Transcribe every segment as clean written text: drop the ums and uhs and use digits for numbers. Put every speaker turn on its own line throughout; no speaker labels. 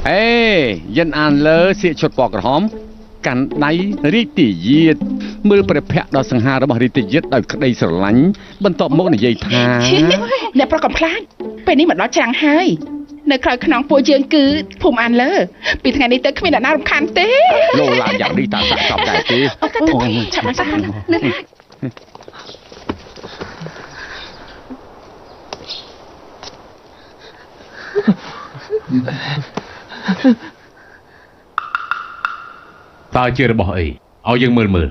เอ้ยันอ่านเลยเสียชดปอกกระหอมกันไดริติยีดมือประเพะดอสังหารระบริติยีดดอยสลันบรรทบมกในยัยทา
เนี่ยประกอบพลานเป็นนี่เหมือนล้อจางเฮ้ยในคราวขนองปูเยืองคือภูมิอันเลยปีทางนี้เต้ขมิ้นน่ารำคาญเต้
โลลาอย่างดีตาสักตอบใจตี
ฉันมาสักเรื่อง
ตาเจอระบอกไอ้เอายังมือ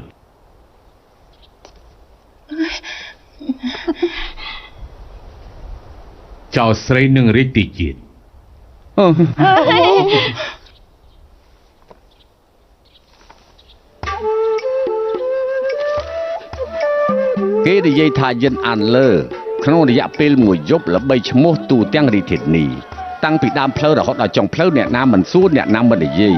เจ้าใส่หนึ่งริติจิต
เกดยัยทายันอ่านเลยขนมระยะเปลมวยยบและใบชโมตูเตียงริตินีตั้งปีดามเพลอเราเขาจงเพลอเนี่ยน้ำมันสู้เนี่ยน้ำมันยี่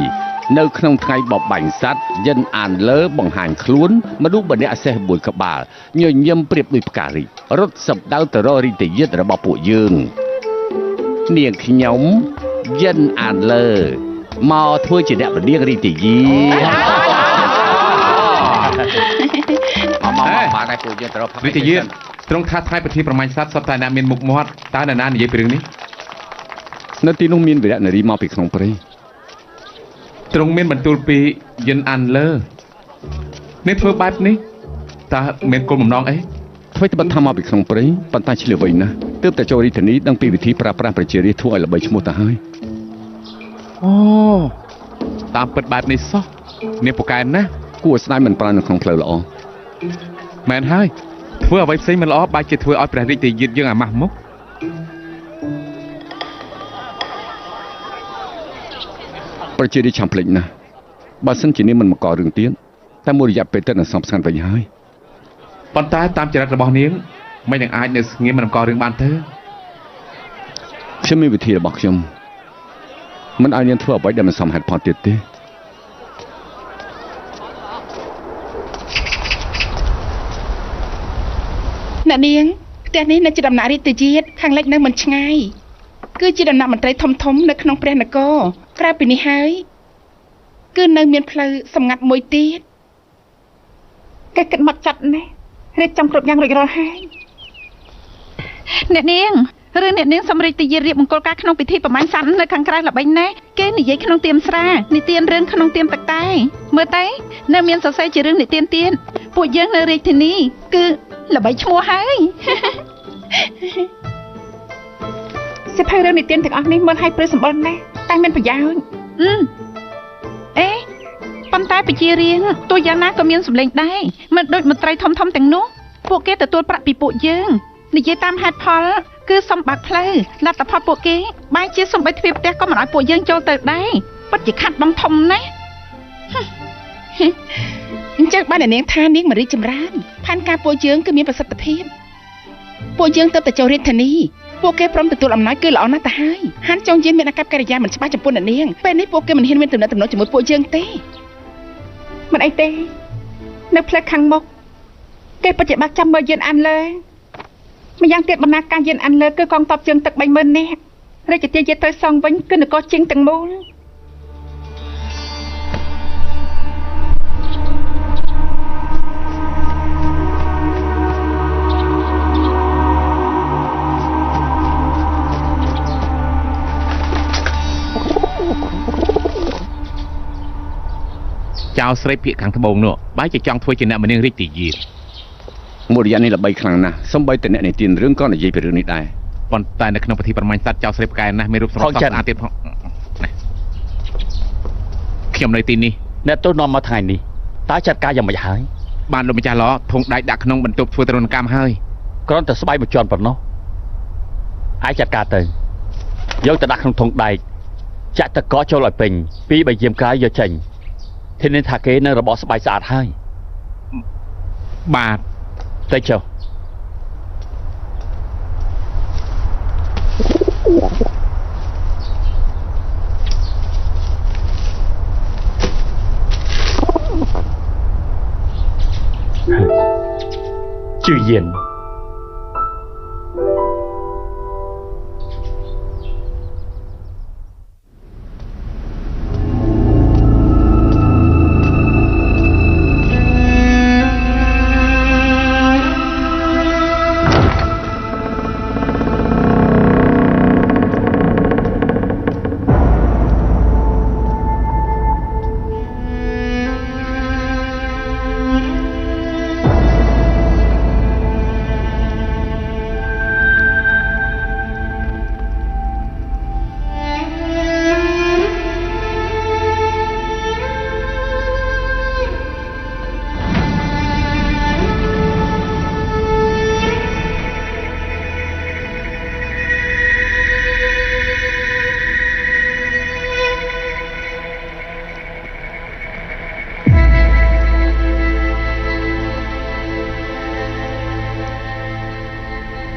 ในขนมไทยบอกบังซัดยันอ่านเลิบังหางคลุ้นมาดูบันเนอเซบุยกบาลเงียยมเปรียบด้วยการิรถสับดาวตะรอริติยึดระบปุยืงเนียงขยมยันอ่านเลยมาถ้วยจีเดบเนียงริติยีมาได้ปุยืงตะรอ
ริติยีตรงท้าทายปฏิประมาณซัดสัปดาห์นามินมุกมอดตาหนาๆนี่ยังเป็นเรื่องนี้
นาทีนุ่มมินไปแล้วนาทีมาปิดของปรี
ตรงเมียนบรรทุปียันอันเลอในเพื่อบัดนี้ตาเมียนกลมน้อง
ทว่าจะบันทำมาปิดของปรีปันตาเฉลี่ยไว้นะเติมแต่โจริตนี้ดังปีวิธีปราบปรามประเจริทั่วระบายชโมตาให้
โอ้ตามเปิดบัดนี้ซะเนี่ยปกการนะ
กูสไนมันปราณของเพลย์ละอ๋อ
แมนให้เพื่อไว้ซิมันล้อบาดเจ็บเพื่อเอาประดิษฐ์ยืดยังอ่ะมามุก
ประเจริชัมเพลงนะบาสันจีนี่มันมาก่อเรื่องเตี้ยนแต่มูริยาเป็นต้นสำคัญไปยังไง
ปอนตาตามจริตระบอบนี้ไม่อย่างอายเนี่ยงี้มันก่อเรื่องบานเธอ
ฉันมีวิธีบอกชมมันอายันทั่วไปเดี๋ยวมันสำหัดพอติดตี
น่ะเนียงแต่นี้น่าจะดำนาริติจีดข้างเล็กนั่นมันช่างคือจีดำนามันไตรทมในขนมเปรี้ยนก็กลายเป็นนิหายคือในเมียนเพลสำงัดมวยตีดแกเกิดหมัดจัดเนี่ยเรียกจำกรดยังเลยรอให้
เนียงเรื่องเนียงสำเร็จตีเรียบมงกลการขนมพิธีประมาณสั้นในครั้งกลางหลับใบแน่แกนี่ยัยขนมเตรียมสระนี่เตียนเรื่องขนมเตรียมตักไตเมื่อไตในเมียนสดใสจีเรื่องนี่เตียนปวดเยอะในเรื่องที่นี้คือหลับใบชัวให้
เสียพายเรื่องนี่เตียนถึงอันนี้มันให้เปรย์สมบูรณ์แน่ตั้งเป็นพยาว
ปันตายไปเจียเรียงตัวยานาก็มีสำเร็จได้มันโดยมันไตรทอมแต่งนู้พวกแกแต่ตัวประปีปุเยิงนี่ยัยตามฮัดพอลคือสมบัติเพลย์ลับแต่พอพวกแกใบเจียสมบัติทวีปแต่ก็มันเอาปุเยิงโจเติร์ได้ปัจจิขัดบังทมนะ
จากบ้านเนียงท่าเนียงมาริจำรานพันการปุเยิงก็มีประสิทธิภาพปุเยิงเติมแต่โจริธนีพวกแกพร้อมแต่ตัวลำน้อยเกลือเอาหน้าตาให้ฮันจงเย็นเป็นอากับการยาเหมือนชาวบ้านจำปนเนียงเป็นนี่พวกแกมันเห็นเว้นตัวนั้นตัวน้อยจมูกปุเยิงเต้มันไอเต้ในเพลงขังมกแกปฏิบัติจำเบอร์เย็นอันเลยไม่ยังเก็บบรรณาการเย็นอันเลยคือกองตอบเชิงตึกใบเมินแน่เราจะเตี้ยเตยซองวิ่งขึ้นหนึ่งก็จริงตังมูล
เจ้าเสด็จเพียขังทบงเนอะใบจะจ้องถ้วยจะนำมันยังริติยี
มูริยานี่ละใบครั้งนะสมบัยแต่เนี่ยในตีนเรื่องก้อนในยี่เป็นเรื่องนี้ได้
ปอนตายในขนมปฏิประมาณสัตว์เจ้าเสด็จกายนะไม่รูปสมรสอาเตียนพองเขียมในตีนนี้
เนี่ยตัวนอนมาถ่ายนี่ตายจัดการยังไม่หาย
บ้านลมจ่าล้อทงได้ดักขนมบรรทุกทัวร์ตรนกามให้
ก็ต้องแต่สบายมาจอนปนเนาะไอจัดการเตยยกแต่ดักขนมทงได้จะตะก้อโจลอยเป็นปีใบเยี่ยมกายเยอะจังทีนี้ทาเกนระบบสบายสะอาดให้
บาท
ได้เชียวชื่อเย็น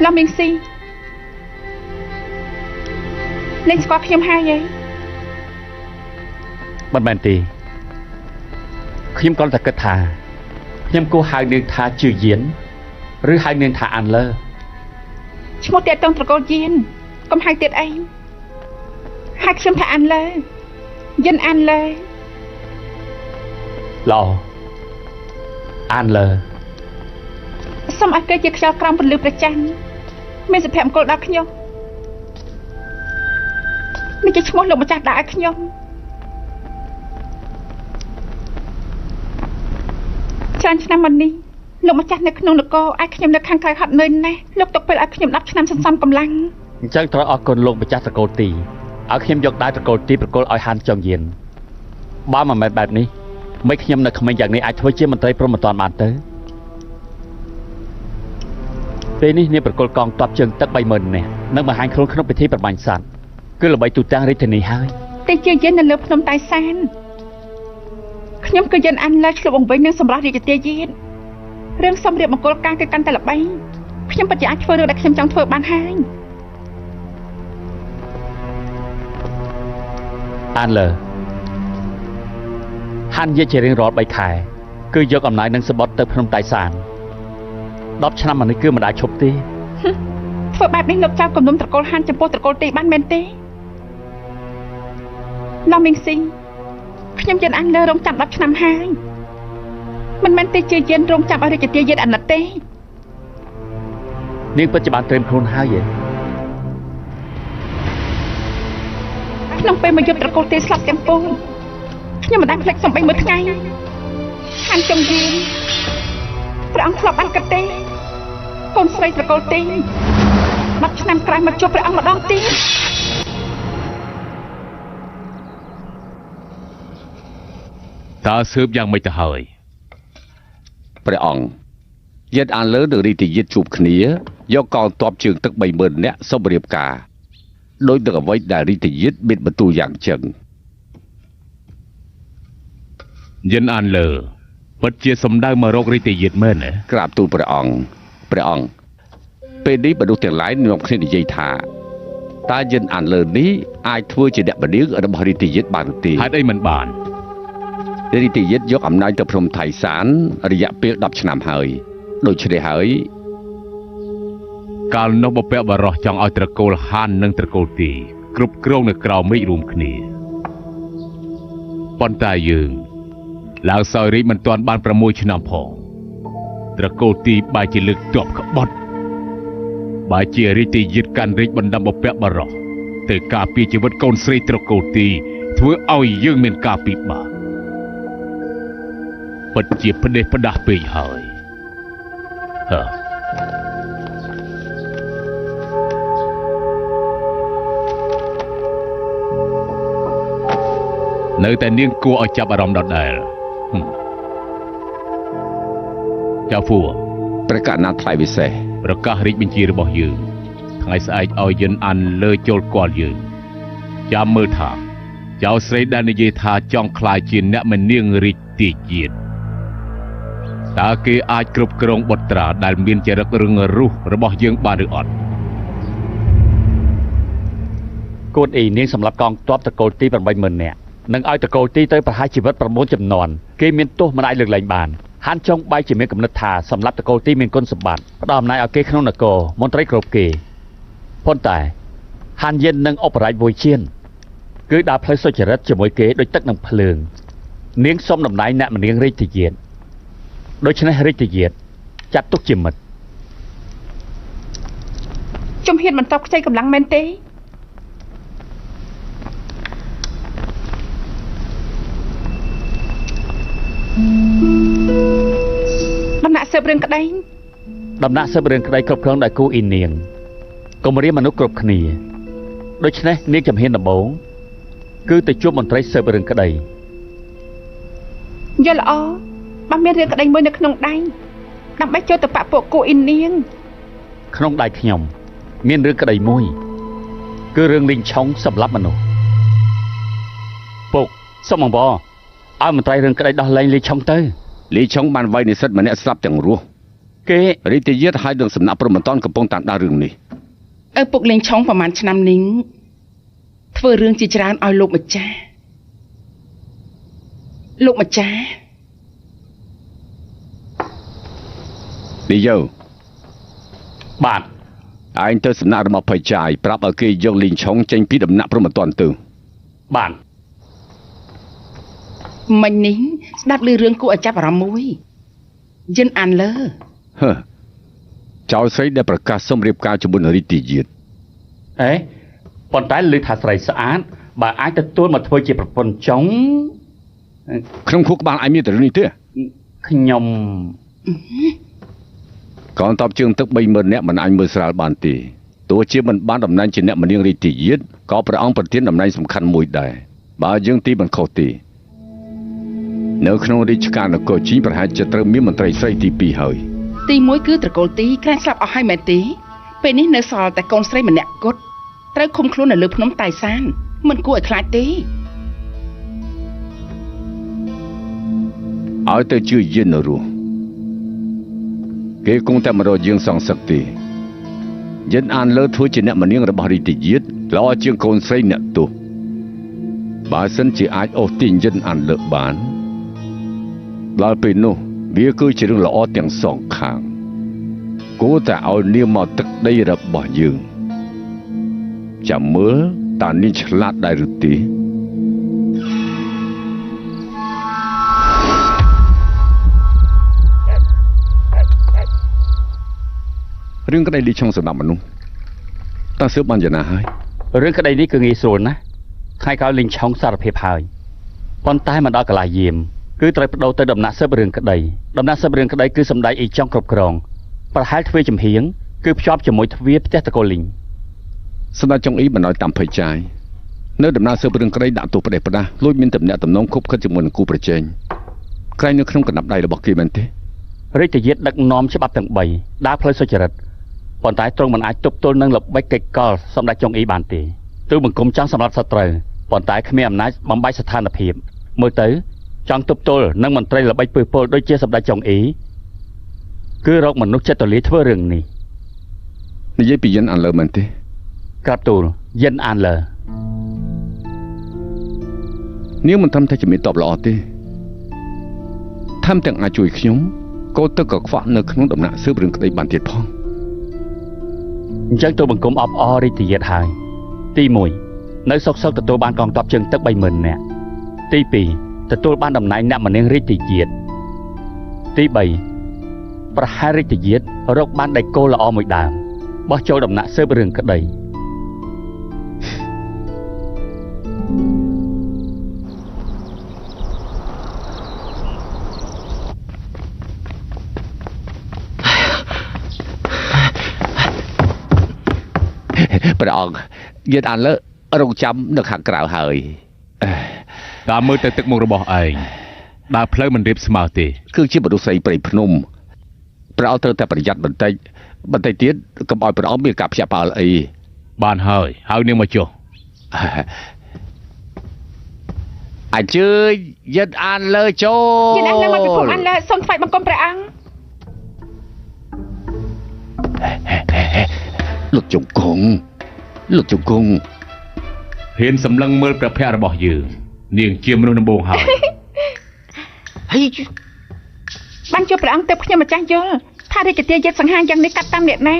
ឡំមីងស៊ីលេងស្គាល់ខ្ញុំហើយហី
មិនមែនទេខ្ញុំគ្រាន់តែគិតថាខ្ញុំគួរហៅនាងថាជឿយានឬហៅនាងថាអានលើ
ឈ្មោះទៀតតងត្រកូលយានកុំហៅទៀតអីហៅខ្ញុំថាអានលើយិនអានលើ
ល្អអានលើ
សូមឲ្យគេជាខ្យល់ក្រំពន្លឺប្រចាំមានសុភមង្គលដល់ខ្ញុំនេះជាឈ្មោះលោកម្ចាស់ដាក់ឲ្យខ្ញុំច្រើនឆ្នាំមកនេះលោកម្ចាស់នៅក្នុងនគរឲ្យខ្ញុំនៅខាងក្រៅហត់នឿយណាស់លោកទុកពេលឲ្យខ្ញុំ10ឆ្នាំសន្សំកម្លាំង
អញ្ចឹងត្រូវអរគុណលោកម្ចាស់ត្រកូលទីឲ្យខ្ញុំយកដៃត្រកូលទីប្រគល់ឲ្យហានចុងយានបើមិនមែនបែបនេះមិនខ្ញុំនៅក្មេងយ៉ាងនេះអាចធ្វើជាមន្ត្រីព្រំមិនតាន់បានទៅពេលនេះនាងប្រគល់កងទ័ពជើងទឹក 30000 នាក់នឹងបង្ហាញខ្លួនក្នុងពិធីប្របាញ់សត្វគឺល្បីទូទាំងរាជធានីហើយ
តែជាយាននៅលើភ្នំតៃសានខ្ញុំក៏យានអានលើឆ្លុះបង្វិញនឹងសម្រាប់រាជទាយានរឿងសម្រាប់មង្គលការគឺកាន់តែល្បីខ្ញុំពិតជាអាចធ្វើរឿងដែលខ្ញុំចង់ធ្វើបានហើយ
អានលើហាននិយាយជារៀងរាល់3ខែគឺយកអំណាចនឹងសបុតទៅភ្នំតៃសាន10ឆ្នាំមកនេះគឺមិនដាច់ឈប់ទេ
ធ្វើបែបនេះលោកចៅគំនុំត្រកូលហានចំពោះត្រកូលទីបានមែនទេឡំមីងស៊ីខ្ញុំយានអានលើរងចាំ10ឆ្នាំហើយមិនមែនទេជាយានរងចាំឲ្យរាជទាយានអាណិតទេ
នាងពិតជាបានត្រៀមខ្លួនហើយទេ
ក្នុងពេលមកយកត្រកូលទីស្លាប់ទាំងពូខ្ញុំមិនដែលភ្លេចសំបីមួយថ្ងៃហានចុងយានព្រះអង្គធ្លាប់បានគិតទេកូនស្រីត្រកូលទី10ឆ្នាំក្រោយមកជួបព្រះអង្គម្ដងទៀត
តើស៊ើបយ៉ាងម៉េចទៅហើយ
ព្រះអង្គយិតអានលើនឹងរីតិយិតជួបគ្នាយកកងទ័ពជើងទឹក 30000 នាក់សុំរៀបការដោយនឹងអ្វីដែលរីតិយិតមានបន្ទូលយ៉ាងចឹង
យិនអានលើពិតជាសំដៅមករករីតិយិតមែនទេ
ក្រាបទូលព្រះអង្គពេលនេះមនុស្សទាំងឡាយនាំគ្នានិយាយថាតើយិនអានលើនេះអាចធ្វើជាអ្នកបណ្ឌៀងរបស់រីតិយិតបានទេ
ហេតុអីមិនបាន
រីតិយិតយកអំណាចទៅភ្នំថៃសានរយៈពេល10ឆ្នាំហើយដូច្នេះហើយ
កាលនោះបព្វបរោះចង់ឲ្យត្រកូលហាននិងត្រកូលទីគ្រប់គ្រងនៅក្រៅមេឃរួមគ្នាប៉ុន្តែយើងឡើងសោយរាជមិនទាន់បាន6ឆ្នាំផងត្រកូលទីបែរជាលើកទ័ពក្បត់បែរជារីតិយិតកាន់រាជបណ្ដាំបព្វបរោះទៅការពារជីវិតកូនស្រីត្រកូលទីធ្វើឲ្យយើងមានការពិបាកពិតជាផ្ដេសផ្ដាស់ពេកហើយនៅតែនាងគួរឲ្យចាប់អារម្មណ៍ដដែលចៅហ្វួរ
ប្រកាសណាត់ថ្លៃពិសេស
ប្រកាសរាជបញ្ជារបស់យើងថ្ងៃស្អែកឲ្យយិនអានលើចូលគាល់យើងចាំមើលថាចៅស្រីដែលនិយាយថាចង់ក្លាយជាអ្នកមនាងរាជទាយានតើគេអាចគ្រប់គ្រងបុត្រាដែលមានចរិតរឹងរូសរបស់យើងបានឬអត់
កូនអ៊ីនាងសម្រាប់កងទ័ពត្រកូលទី 80000 នាក់នឹងឲ្យត្រកូលទីទៅប្រហារជីវិត 9 ជំនាន់គេមានទោសមិនអាចលើកលែងបានហានចុងបែរជាមានគំនិតថាសម្រាប់ត្រកូលទីមានគុណសម្បត្តិផ្ដល់អំណាចឲ្យគេក្នុងនគរមន្ត្រីគ្រប់គេប៉ុន្តែហានយិននិងអបរាជវុយជៀនគឺដើរផ្លូវសុចរិតជាមួយគេដូចទឹកនឹងភ្លើងនាងសុំតំណែងអ្នកមនាងរាជទាយានដូច្នេះរាជទាយានចាត់ទុកជាមិត្ត
ជំហានបន្តខ្ចីកម្លាំងមែនទេដំណាក់ស៊ើបរឿងក្តីគ្រប់គ្រងដោយគូអ៊ីនាងកុំរាមមនុស្សគ្រប់គ្នាដូច្នេះនាងជំហានដំបូងគឺទៅជួបមន្ត្រីស៊ើបរឿងក្តីយល់ល្អបើមានរឿងក្តីមួយនៅក្នុងដៃដើម្បីចូលទៅប៉ពួកគូអ៊ីនាងក្នុងដៃខ្ញុំមានរឿងក្តីមួយគឺរឿងលីងឆុងសម្លាប់មនុស្សពុកសុំអង្វរឲ្យមន្ត្រីរឿងក្តីដោះលែងលីឆុងទៅ
លីឆុងបានវាយនិស្សិតម្នាក់ស្លាប់ទាំងរស់
គេ
រាជយាតឲ្យនឹងសំណាក់ព្រមមិនតាន់កំពុងតាមដានរឿងនេះ
ឪពុកលេងឆុងប្រហែលឆ្នាំនេះធ្វើរឿងជាច្រើនឲ្យលោកម្ចាស់
នេះយោ
បាទ
ឯងទៅសំណាក់របស់ភ័យចាយប្រាប់ឲ្យគេយកលីងឆុងចេញពីដំណាក់ព្រមមិនតាន់ទៅ
បាទ
មិញនេះស្ដាប់ឮរឿងគួរឲ្យចាប់អារម្មណ៍មួយយិនអានលើ
ហឺចៅស្រីដែលប្រកាសសុំរៀបការជាមួយនឹងរាជយាត
អេប៉ុន្តែឮថាស្រីស្អាតបើអាចទទួលមកធ្វើជាប្រពន្ធចុង
ក្នុងខួរក្បាលឯងមានតែរឿងនេះទេ
ខ្ញុំ
កងទ័ពជើងទឹក 30000 នាក់មិនអាចមើលស្រាលបានទេទោះជាមិនបានតំណែងជាអ្នកមនាងរាជយាតក៏ព្រះអង្គប្រទានតំណែងសំខាន់មួយដែរបើយើងទីមិនខុសទេនៅក្នុងរាជការនគរជីប្រហែលជាត្រូវមានមន្ត្រីស្រីទី2ហើយ
ទី1គឺត្រកូលទីក្រាញ់ស្លាប់អស់ហើយមែនទេពេលនេះនៅសល់តែកូនស្រីម្នាក់គត់ត្រូវឃុំខ្លួននៅលើភ្នំតៃសានមិនគួរឲ្យខ្លាចទេ
ឲ្យទៅជឿយិនរស់គេគង់តែមករកយើងសងសឹកទេយិនអានលើធ្វើជាអ្នកមនាងរបស់រាជយាតល្អជាងកូនស្រីអ្នកទោសបើសិនជាអាចអូសទាញយិនអានលើបានដល់ពេលនោះវាគឺជារឿងល្អទាំងសងខាងគួរតែឲ្យនាងមកទឹកដីរបស់យើងចាំមើលតើនាងឆ្លាតដែរឬទេរឿងក្តីលីឆុងសម្រាប់មនុស្សតើស៊ើបបានយ៉ាងណាហើយ
រឿងក្តីនេះគឺងាយស្រួលណាស់ថ្ងៃក្រោយលីងឆុងសារភាពហើយប៉ុន្តែមិនដល់កន្លះយាមគឺត្រូវបដូរទៅដំណាក់ស៊ើបរឿងក្តីដំណាក់ស៊ើបរឿងក្តីគឺសម្ដេចអ៊ីចុងគ្រប់គ្រងប្រហែលទ្វេចំហៀងគឺភ្ជាប់ជាមួយទ្វារផ្ទះតកូលីង
សម្ដេចចុងអ៊ីមិនឲ្យតាមភ័យចាយនៅដំណើរស៊ើបរឿងក្តីដាក់ទោសផ្ដេសផ្ដាស់លួចមានតំណែងតំណងខុបខិតជាមួយនឹងគូប្រជែងក្រែងនៅក្នុងកណ្ដាប់ដៃរបស់គេមែនទេ
រាជយាតដឹកនាំច្បាប់ទាំង3ដើរផ្លូវសុចរិតប៉ុន្តែទ្រង់មិនអាចទប់ទល់នឹងល្បិចកិច្ចកលសម្ដេចចុងអ៊ីបានទេទូបង្គំចង់សម្រាប់សត្រូវប៉ុន្តែគ្មានអំណាចបំបីស្ថានភាពមើលទៅចង់ទប់ទល់នឹងមន្ត្រីល្បិចពើពលដូចជាសម្ដេចចុងអ៊ីគឺរកមនុស្សចិត្តទលាធ្វើរឿងនេះ
និយាយពីយិនអានលើមែនទេ
ក្រាបទូលយិនអានលើ
នាងមិនត្រឹមតែជាមេតបល្អទេថែមទាំងអាចជួយខ្ញុំក៏ទឹកកខ្វក់នៅក្នុងដំណាក់ស៊ើបរឿងក្តីបានទៀតផង
អញ្ចឹងទូបង្គំអបអររាជយាតហើយទី1នៅសុកទទួលបានកងទ័ពជើងទឹក 30000 នាក់ទី2ទទួលបានតំណែងអ្នកមនាងរាជយាតទី3ប្រហែលរាជយាតរកបានដៃគោល្អមួយដើមបោះចូលដំណាក់ស៊ើបរឿងក្តី
ព្រះអង្គយិនអានលើរងចាំនៅខាងក្រៅហើយ
តាមមើលទៅទឹកមុខរបស់ឯងដើរផ្លូវមិនរៀបស្មើទេ
គឺជាមនុស្សស្រីព្រៃភ្នំព្រះអង្គត្រូវតែប្រយ័ត្នបន្តិចទៀតកុំឲ្យព្រះអង្គមានការភ្ញាក់ផ្អើលអី
បានហើយហៅនាងមកចុះ
អញ្ជើញយិនអានលើចូល
យិនអានលើមកពិភពអានលើសូមថ្វាយបង្គំព្រះអង្គ
លោកជង្គង់
ហ៊ានសម្លឹងមើលព្រះភ័ក្ត្ររបស់យើងនាងជាមនុស្សដំបូងហើយ
បានជួបព្រះអង្គទៅខ្ញុំម្ចាស់យល់ថារាជទាយិតសង្ហាយ៉ាងនេះកាត់តាមអ្នកណា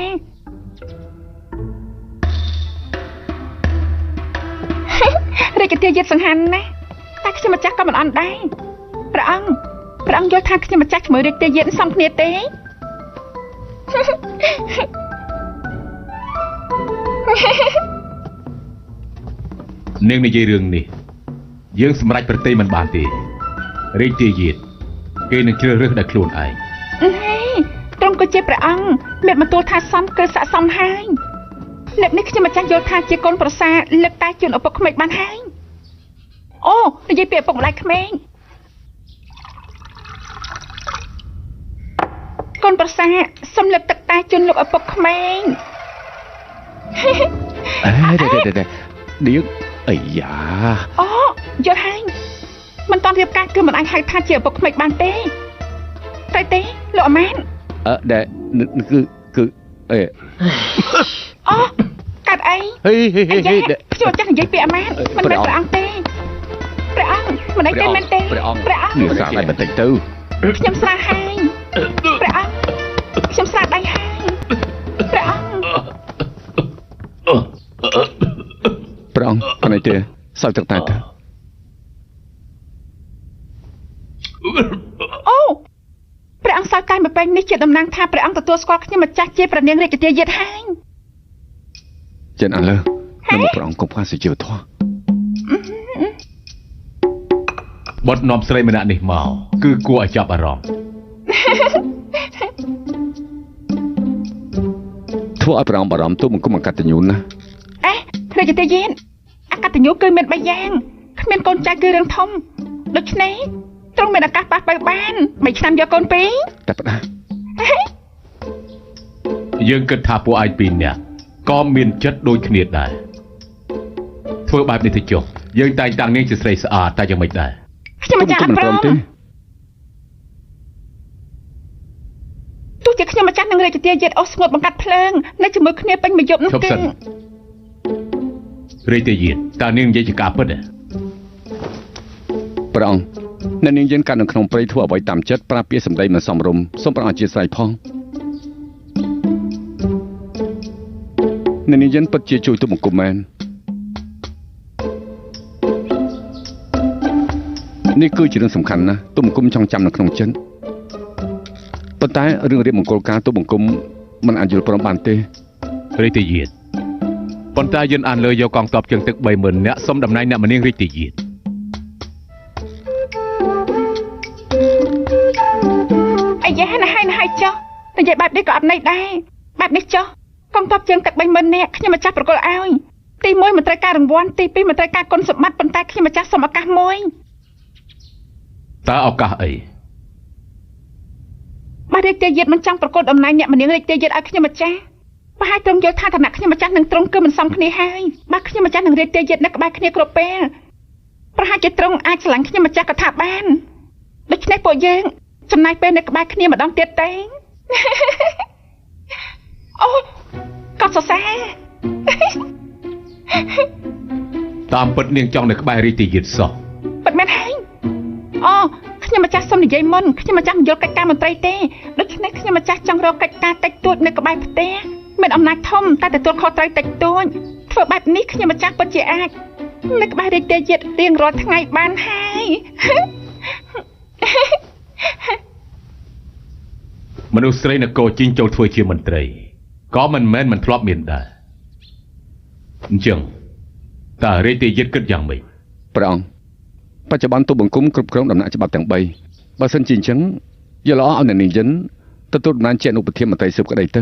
រាជទាយិតសង្ហាណាតែខ្ញុំម្ចាស់ក៏មិនអន់ដែរព្រះអង្គយល់ថាខ្ញុំម្ចាស់ជាមួយរាជទាយិតសំគ្នាទេ
នាងនិយាយរឿងនេះយើងសម្រេចប្រតិមិនបានទេរាជទាយាតគេនឹងជ្រើសរើសដោយខ្លួនឯង
ត្រង់ក៏ជាព្រះអង្គមានបន្ទូលថាសមគឺស័ក្តិសមហើយលើកនេះខ្ញុំម្ចាស់យល់ថាជាកូនប្រសាលើកតែជូនឪពុកក្មេកបានហើយអូនិយាយពីឪពុកម្ដាយក្មេងកូនប្រសាសុំលើកទឹកតែជូនលោកឪពុកក្មេង
ដៀងអីយ៉ា
អូយល់ហើយមិនតាន់រៀបការគឺមិនអាចហៅថាជាឪពុកក្មេកបានទេត្រូវទេលោកអាម៉ាន
Để cứ
Ô, cắt ấy. Chưa chắc là giấy bịa mát. Mình phải ăn tê. Phải ăn, mình ấy tên men tê. Phải ăn.
Nửa xả lại bật tạch tư.
Nhâm xa hai. Phải ăn. Nhâm xa đáy hai. Phải ăn.
Phải ăn, con này tê. Sao chắc tay ta?
Ô, phải ăn sao cay mà bên này chuyện đầm năng tha phải ăn từ tua squat nhưng mà chắc chế phải niềng rệt cái tia giật hai.
Chân ăn lơ. Nó một phải ăn cũng qua sự chiều thoa.
បត់នាំស្រីម្នាក់នេះមកគឺគួរឲ្យចាប់អារម្មណ៍
Thua ở trong bà rõm tôi mình có một cắt tình nhún nè.
Ê, người cho tôi dên. Cắt tình nhún cười mình bay giang. Mình con trai cười răng thông. Được chứ này. Trong mình là cắt bát bay ban. Mày làm cho con bí.
Đập ra.
យើងគិតថាពួកឯងពីរនាក់ក៏មានចិត្តដូចគ្នាដែរធ្វើបែបនេះទៅចុះយើងតែងតាំងនាងជាស្រីស្អាតតែយ៉ាងម៉េចដែរ
ខ្ញុំមិនចាក់អត់ព្រមទេទោះជាខ្ញុំម្ចាស់នឹងរាជទាយាទអស់ស្ងួតបង្កាត់ភ្លើងនៅជាមួយគ្នាពេញមួយយប់នោះទេ
រាជទាយាទតើនាងនិយាយជាការពិតទេ
ប្រងនៅនាងយើងកាត់នៅក្នុងព្រៃធ្វើអ្វីតាមចិត្តប្រាប់ពាក្យសម្ដីមិនសមរម្យសូមប្រងអធិស្ឋានផងនៅនាងយើងពិតជាជួយទុំបង្គំមែននេះគឺជារឿងសំខាន់ណាស់ទុំបង្គំចង់ចាំនៅក្នុងចិត្តប៉ុន្តែរឿងរៀបមង្គលការទុំបង្គំមិនអាចយល់ព្រមបានទេ
រាជទាយាទប៉ុន្តែយិនអានលើយកកងទ័ពជើងទឹក 30000 នាក់សុំតំណែងអ្នកមនាងរាជទាយាទ
អាយ៉ាណាហើយចុះតែនិយាយបែបនេះក៏អត់ន័យដែរបែបនេះចុះកងទ័ពជើងទឹក 30000 នាក់ខ្ញុំម្ចាស់ប្រកល់ឲ្យទី1មិនត្រូវការរង្វាន់ទី2មិនត្រូវការគុណសម្បត្តិប៉ុន្តែខ្ញុំម្ចាស់សូមឱកាសមួយ
តើឱកាសអី
បាទរាជទាយាទមិនចង់ប្រកល់តំណែងអ្នកមនាងរាជទាយាទឲ្យខ្ញុំម្ចាស់ប្រហែលត្រង់យល់ថាឋានៈខ្ញុំម្ចាស់នឹងត្រង់គឺមិនសមគ្នាហើយបាទខ្ញុំម្ចាស់នឹងរាជទាយាទនៅក្បែរគ្នាគ្រប់ពេលប្រហែលជាត្រង់អាចស្រឡាញ់ខ្ញុំម្ចាស់ក៏ថាបានដូច្នេះពួកយើងចំណាយពេលនៅក្បែរគ្នាម្ដងទៀតទេអូកត់សរសើរ
តាមពិតនាងចង់នៅក្បែររាជទាយាទសោះ
ពិតមែនហើយអូខ្ញុំម្ចាស់សុំនិយាយមុនខ្ញុំម្ចាស់មិនយល់កិច្ចការមន្ត្រីទេដូច្នេះខ្ញុំម្ចាស់ចង់រកកិច្ចការតិចតួចនៅក្បែរផ្ទះមានអំណាចធំតែទទួលខុសត្រូវតិចតួចធ្វើបែបនេះខ្ញុំម្ចាស់ពិតជាអាចនៅក្បែររាជទាយាទរៀងរាល់ថ្ងៃបានហើយ
មនុស្សស្រីនគរជីងចូលធ្វើជាមន្ត្រីក៏មិនមែនមិនធ្លាប់មានដែរអញ្ចឹងតើរាជទាយាទគិតយ៉ាងម៉េច
ប្រងបច្ចុប្បន្នទូបង្គំគ្រប់គ្រងដំណាក់ច្បាប់ទាំង3បើសិនជាអញ្ចឹងយកល្អឲ្យអ្នកនាងយិនទទួលដំណើរជាអនុប្រធានមន្ត្រីស៊ើបក្តីទៅ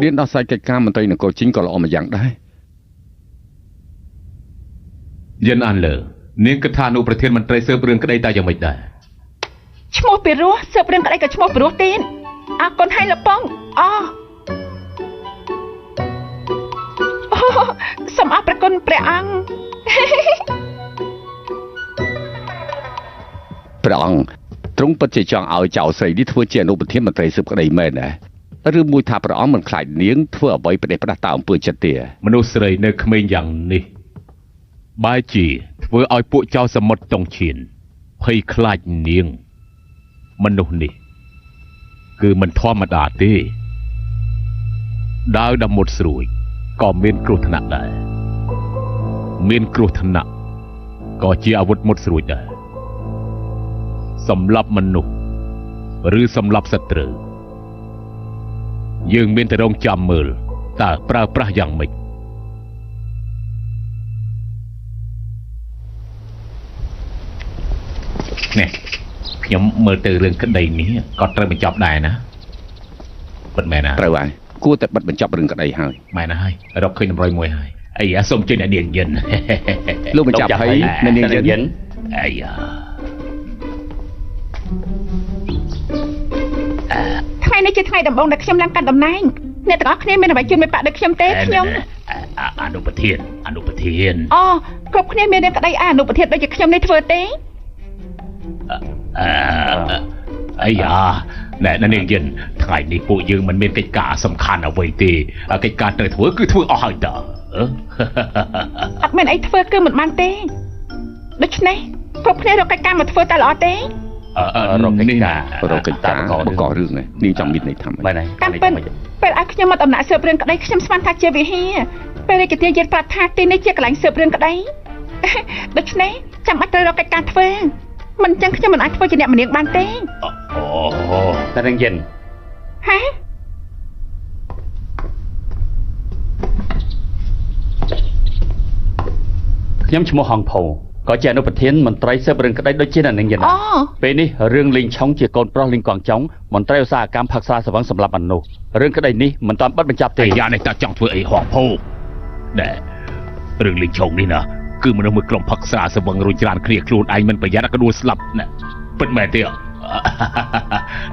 រៀនដោះស្រាយកិច្ចការមន្ត្រីនគរជីងក៏ល្អមួយយ៉ាងដែរ
យិនអានលើនាងគិតថាអនុប្រធានមន្ត្រីស៊ើបរឿងក្តីតែយ៉ាងម៉េចដែរ
ឈ្មោះពីរោះស៊ើបរឿងក្តីក៏ឈ្មោះពីរោះទៀតអរគុណហើយលប៉ុងអូសូមអរព្រគុណព្រះអង្គ
ព្រះអង្គទ្រង់ពិតជាចង់ឲ្យចៅស្រីនេះធ្វើជាអនុប្រធានមន្ត្រីស៊ើបក្តីមែនដែរឬមួយថាព្រះអង្គមិនខ្លាចនាងធ្វើអ្វីប្រទេសផ្ដាស់តាមអំពើចិត្តទេ
មនុស្សស្រីនៅក្មេងយ៉ាងនេះបែរជាធ្វើឲ្យពួកចៅសមុទ្រតុងឈៀនភ័យខ្លាចនាងមនុស្សនេះគឺមិនធម្មតាទេដាវដល់មុតស្រួយក៏មានគ្រោះថ្នាក់ដែរមានគ្រោះថ្នាក់ក៏ជាអាវុធមុតស្រួយដែរសម្រាប់មនុស្សឬសម្រាប់សត្រូវយើងមានតែរងចាំមើលតើប្រើប្រាស់យ៉ាងម៉េចនេះខ្ញុំមើលទៅរឿងក្តីនេះក៏ត្រូវបញ្ចប់ដែរណាពិតមែនណា
ត្រូវហើយគួរតែបិទបញ្ចប់រឿងក្តីហើយ
មែនហើយរកឃើញតម្រុយមួយហើយអីយ៉ាសូមជួយអ្នកនាងយិន
លោកបញ្ចប់ហើយអ្នកនាងយិន
អីយ៉ា
ថ្ងៃនេះជាថ្ងៃដំបូងដែលខ្ញុំឡើងកាន់តំណែងអ្នកទាំងអស់គ្នាមានអ្វីជួយមិនបាក់ដូចខ្ញុំទេខ្ញុំ
អនុប្រធានអូ
គ្រប់គ្នាមានក្តីអនុប្រធានដូចជាខ្ញុំនេះធ្វើទេ
អីយ៉ា ណែនាងយិនថ្ងៃនេះពួកយើងមិនមានកិច្ចការសំខាន់អ្វីទេកិច្ចការត្រូវធ្វើគឺធ្វើអស់ហើយតើ
អត់មានអីធ្វើគឺមិនបានទេដូច្នេះគ្រប់គ្នារកកិច្ចការមកធ្វើតែល្អទេ
រកកិច្ចការ
បង្ករឿងនេះនាងចង់មានន័យថាម៉េច
តាមពិតពេលឲ្យខ្ញុំមកដំណាក់ស៊ើបរឿងក្តីខ្ញុំស្មានថាជាវិហារពេលរាជទាយានប្រាប់ថាទីនេះជាកន្លែងស៊ើបរឿងក្តីដូច្នេះចាំបាច់ត្រូវរកកិច្ចការធ្វើមិនចឹងខ្ញុំមិនអាចធ្វើជាអ្នកម្នាងបានទេ
តែនាងយិន
ហ៎
ខ្ញុំឈ្មោះហងផូក៏ជាអនុប្រធានមន្ត្រីស៊ើបរឿងក្តីដូចជានាងយិនពេលនេះរឿងលីងឆុងជាកូនប្រុសលីងកងចុងមន្ត្រីឧស្សាហកម្មផឹកស្រាសវឹងសម្រាប់មនុស្សរឿងក្តីនេះមិនតាន់បិទបញ្ចប់ទេ
យ៉ានេះតើចង់ធ្វើអីហងផូណែរឿងលីងឆុងនេះណាគឺមនុស្សមួយក្រុមផឹកស្រាសវឹងរួចច្រើនគ្នាខ្លួនឯងមិនប្រយ័ត្នក៏ដួលស្លាប់ណែពិតមែនទេ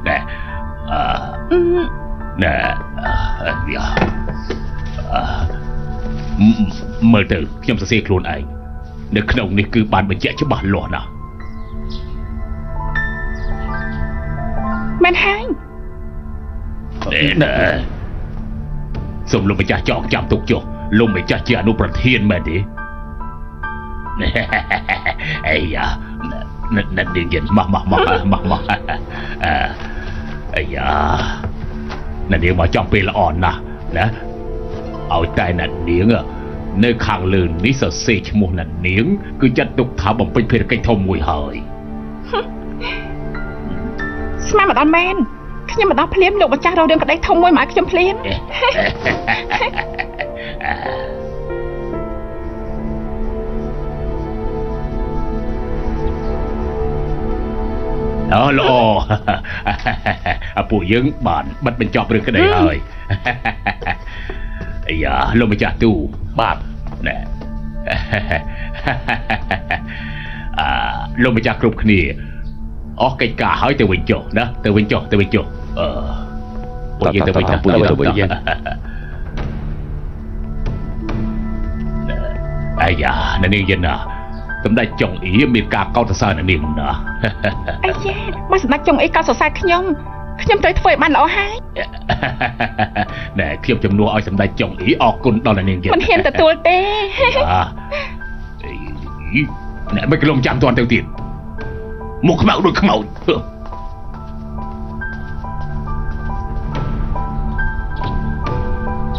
ណែណែមើលទៅខ្ញុំសរសេរខ្លួនឯងនៅក្នុងនេះគឺបានបញ្ជាក់ច្បាស់លាស់ណាស់
មែនហើយ
ណែសូមលោកម្ចាស់ចងចាំទុកចុះលោកម្ចាស់ជាអនុប្រធានមែនទេអីយ៉ាណាត់នាងយិនមកអីយ៉ាណាត់នាងមកចំពេលល្អណាស់ណាឲ្យតែណាត់នាងនៅខាងលើនេះសរសេរឈ្មោះណាត់នាងគឺចាត់ទុកថាបំពេញភារកិច្ចធំមួយហើយ
ស្មានមិនដល់មែនខ្ញុំមិនដល់ភ្លាមលោកម្ចាស់រករឿងក្តីធំមួយមកខ្ញុំភ្លាម
ល្អពួកយើងបានបិទបញ្ចប់រឿងក្តីហើយអាយ៉ាលោកម្ចាស់ទូបាទណែលោកម្ចាស់គ្រប់គ្នាអស់កិច្ចការហើយទៅវិញចុះណាទៅវិញចុះពួកយើងទៅវិញអាយ៉ានាងយិនណាសម្ដេចចុងអ៊ីមានការកោតសរសើរនាងណា
អាយ៉ាមកសម្ដេចចុងអ៊ីកោតសរសើរខ្ញុំត្រូវធ្វើឲ្យបានល្អហើយ
ណែខ្ញុំជំនួសឲ្យសម្ដេចចុងអ៊ីអរគុណដល់នាងយិន
មិនហ៊ានទទួលទេ
ណែមិនក្លុំចាំតាន់ទៅទៀតមុខខ្មៅដូចខ្មោច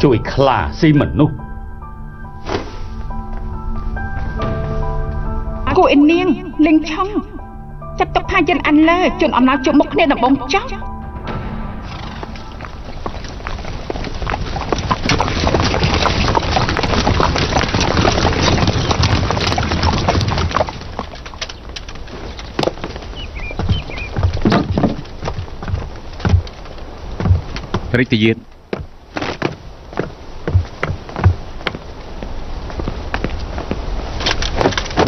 ជួយខ្លាស៊ីមនុស្ស
គូអ៊ីនាងលីងឆុងចាត់ទុកថាយិនអានលើជន់អំណោយជួបមុខគ្នាដំបងចោះ
រាជទាយាន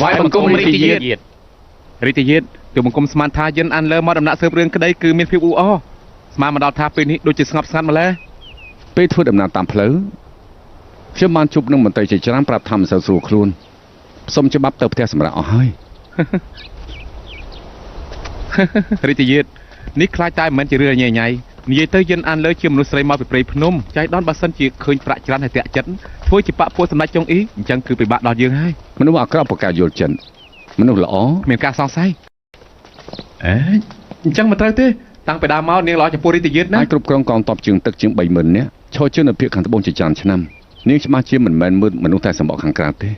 វាយបង្គំរាជទាយានទូបង្គំស្មានថាយិនអានលើមកដំណាក់ស៊ើបរឿងក្តីគឺមានភាពអ៊ូអរស្មានមកដល់ថាពេលនេះដូចជាស្ងប់ស្ងាត់ម្ល៉េះពេលធ្វើដំណើរតាមផ្លូវខ្ញុំបានជួបនឹងមន្ត្រីជាច្រើនប្រាប់ថាមិនសូវស្រួលខ្លួនសុំច្បាប់ទៅផ្ទះសម្រាប់អស់ហើយរាជទាយាននេះខ្លាចតែមិនមែនជារឿងញ៉ៃញ៉ៃនិយាយទៅយិនអានលើជាមនុស្សស្រីមកពីព្រៃភ្នំចៃដន្យបើសិនជាឃើញប្រាក់ច្រើនហើយតាក់ចិត្តធ្វើជាបាក់ពួកសម្ដេចចុងអ៊ីអញ្ចឹងគឺពិបាកដល់យើងហើយមនុស្សអាក្រក់ប្រកាសយល់ចិនមនុស្សល្អមានការសង្ស័យអញ្ចឹងមិនត្រូវទេតាំងពីដើមមកនាងល្អចំពោះរាជទាយានណាគ្រប់គ្រងកងទ័ពជើងទឹកជាង 30,000 នាក់ឈរជើងនៅភាគខាងត្បូងជាច្រើនឆ្នាំនាងច្បាស់ជាមិនមែនមើលមនុស្សតែសម្បកខាងក្រៅទេ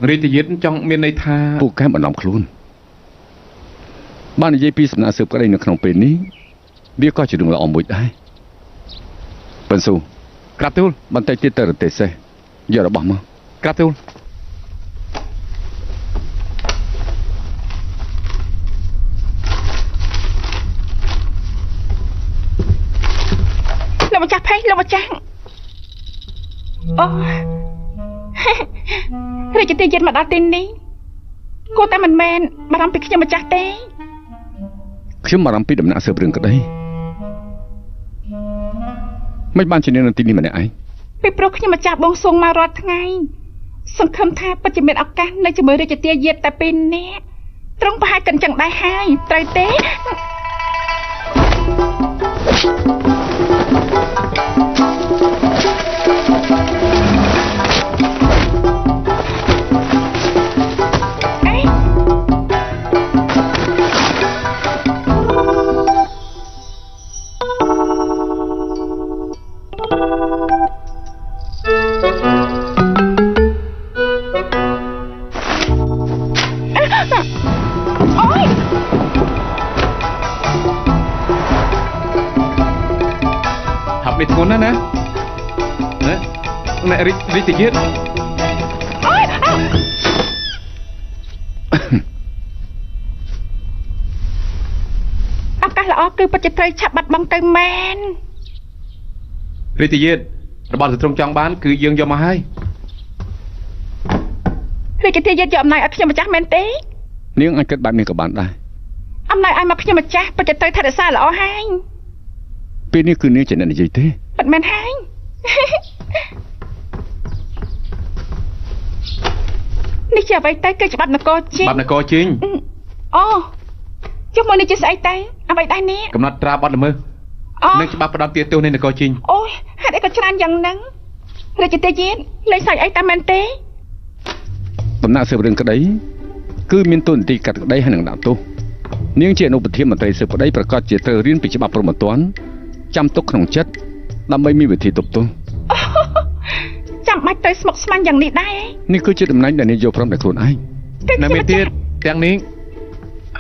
រាជទាយានចង់មានន័យថាពួកកែបន្លំខ្លួនបាននិយាយពីសំណាក់ស៊ើបក្តីនៅក្នុងពេលនេះវាក៏ជារឿងល្អមួយដែរប៉ិនស៊ូក្រាបទូលបន្តិចទៀតទៅរទេសេះយករបស់មកក្រាបទូល
លោកម្ចាស់ភ័យលោកម្ចាស់អូរាជទាយានមកដល់ទីនេះគួរតែមិនមែនបារម្ភពីខ្ញុំម្ចាស់ទេ
ខ្ញុំបារម្ភពីដំណាក់ស៊ើបរឿងក្តីមិនបានជានៅទីនេះម្នាក់ឯង
ពីព្រោះខ្ញុំម្ចាស់បងសួងមករាល់ថ្ងៃសង្ឃឹមថាពិតជាមានឱកាសនៅជាមួយរាជទាយានតែពីរនាក់ត្រង់ប្រហែលកិនចឹងដែរហើយត្រូវទេ
Bị thốn đó nè. Đấy. Mẹ rít thì giết.
គឺពិតជាត្រូវឆាប់បាត់បង់ទៅមែន
រីតិយេតរបស់ទៅត្រង់ចង់បានគឺយើងយកមកហើយ
រីតិយេតយកអំណាចឲ្យខ្ញុំម្ចាស់មែនទេ
នាងអាចគិតបែបនេះក៏បានដែរ
អំណាចឲ្យមកខ្ញុំម្ចាស់ពិតជាត្រូវថែរក្សាល្អហើយ
ពេលនេះគឺនាងជាអ្នកនិយាយទេ
ពិតមែនហើយនេះជាអ្វីទៅគឺច្បាប់នគរជិញ
ច្បាប់នគរជិញ
អូចុះមកនេះជាស្អីទៅអ្វីដែរនេះ
កំណត់ត្រាបទល្មើសនឹងច្បាប់ផ្ដាំទាទោសនៃនគរជិញ
អូយហេតុអីក៏ច្រើនយ៉ាងហ្នឹងរាជទាយានលេងសើចអីតាមមែនទេ
ដំណាក់ស៊ើបរឿងក្តីគឺមានទូនទីកាត់ក្តីហើយនឹងដាក់ទោសនាងជាអនុប្រធានមន្ត្រីស៊ើបក្តីប្រកាសជាត្រូវរៀនពីច្បាប់ព្រហ្មទណ្ឌចាំទុកក្នុងចិត្តដើម្បីមានវិធីទប់ទោស
ចាំបាច់ទៅស្មុគស្មាញយ៉ាងនេះដែរ
នេះគឺជាតំណែងដែលនាងយកព្រមតែខ្លួនឯង
នៅមានទៀតទាំងនេះ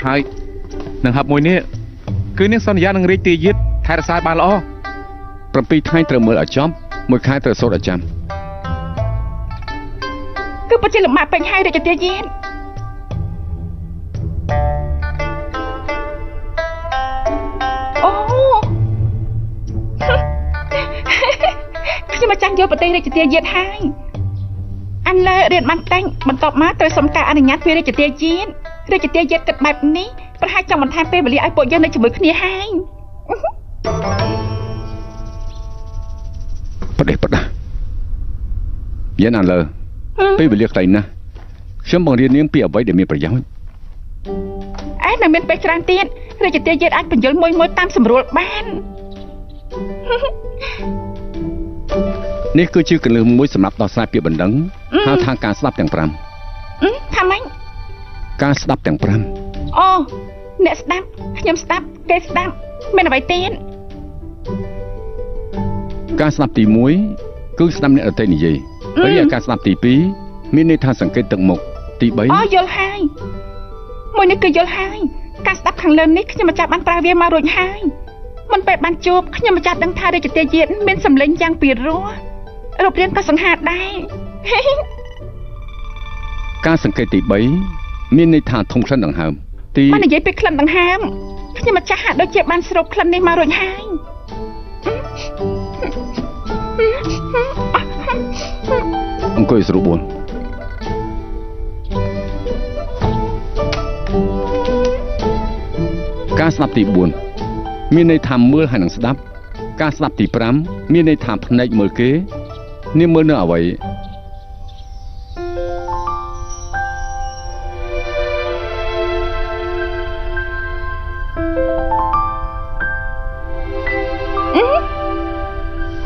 ហើយនឹងហាប់មួយនេះគឺនាងសន្យានឹងរាជទាយានថែរក្សាបានល្អ
7 ថ្ងៃត្រូវមើលឲ្យចប់1ខែត្រូវសូត្រឲ្យចាំ
គឺពិតជាលំបាកពេញហើយរាជទាយានអូខ្ញុំមកចាំយកប្រទេសរាជទាយានហើយអានលើរៀនបានតែងបន្ទាប់មកត្រូវសុំការអនុញ្ញាតពីរាជទាយានរាជទាយានគិតបែបនេះប្រហែលចង់បន្ថែមពេលវេលាឲ្យពួកយើងនៅជាមួយគ្នាហើយ
ប្រទេសប្រដាយានអានលើពេលវេលាខ្លីណាស់ខ្ញុំបង្រៀននាងពីអ្វីដែលមានប្រយោជន៍
ឯនៅមានពេលច្រើនទៀតរាជទាយានអាចបញ្យល់មួយតាមស្រួលបាន
នេះគឺជាកលឹះមួយសម្រាប់ដោះស្រាយពាក្យបណ្ដឹងហៅថាការស្ដាប់ទាំង
ថាម៉េច
5 ការស្ដាប់ទាំង 5
អូអ្នកស្ដាប់ខ្ញុំស្ដាប់គេស្ដាប់មានអ្វីទៀត
ការស្ដាប់ទី1គឺស្ដាប់អ្នកដទៃនិយាយហើយការស្ដាប់ទី2មានន័យថាសង្កេតទឹកមុខទី3
អូយល់ហើយមួយនេះគឺយល់ហើយការស្ដាប់ខាងលើនេះខ្ញុំម្ចាស់បានប្រើវាមករួចហើយមិនពេលបានជួបខ្ញុំម្ចាស់ដឹងថារាជទាយានមានសម្លេងយ៉ាងពីរោះរូបរាងក៏សង្ហាដែរ
ការសង្កេតទី3មានន័យថាធំក្លិនដង្ហើមទី
បាននិយាយពីក្លិនដង្ហើមខ្ញុំម្ចាស់ហាក់ដូចជាបានស្រូបក្លិននេះមករួចហើយ
អង្គុយស្រួល4ការស្ដាប់ទី4មានន័យថាមើលហើយនឹងស្ដាប់ការស្ដាប់ទី5មានន័យថាភ្នែកមើលគេនាងមើលនៅអ្វី